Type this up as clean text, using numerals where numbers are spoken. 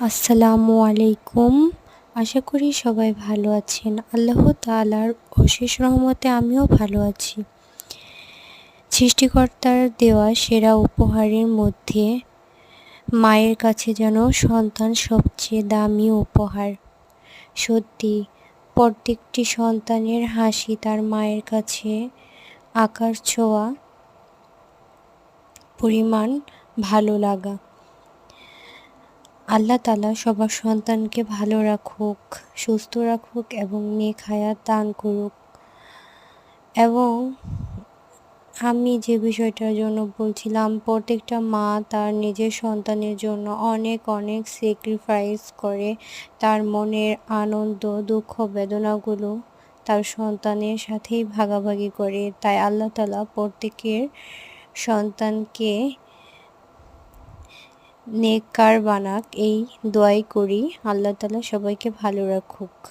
আসসালামু আলাইকুম। আশা করি সবাই ভালো আছেন। আল্লাহ তাআলার অশেষ রহমতে আমিও ভালো আছি। সৃষ্টিকর্তার দেওয়া সেরা উপহারের মধ্যে মায়ের কাছে যেন সন্তান সবচেয়ে দামি উপহার। সত্যি, প্রত্যেকটি সন্তানের হাসি তার মায়ের কাছে আকাশ ছোঁয়া পরিমাণ ভালো লাগা। আল্লাহ তাআলা সবার সন্তানকে ভালো রাখুক, সুস্থ রাখুক এবং নেক হায়াত দান করুক। এবং আমি যে বিষয়টার জন্য বলছিলাম, প্রত্যেকটা মা তার নিজের সন্তানের জন্য অনেক অনেক স্যাক্রিফাইস করে, তার মনের আনন্দ, দুঃখ, বেদনাগুলো তার সন্তানের সাথেই ভাগাভাগি করে। তাই আল্লাহ তাআলা প্রত্যেকের সন্তানকে নেককার বানাক, এই দোয়াই করি। আল্লাহ তাআলা সবাইকে ভালো রাখুক।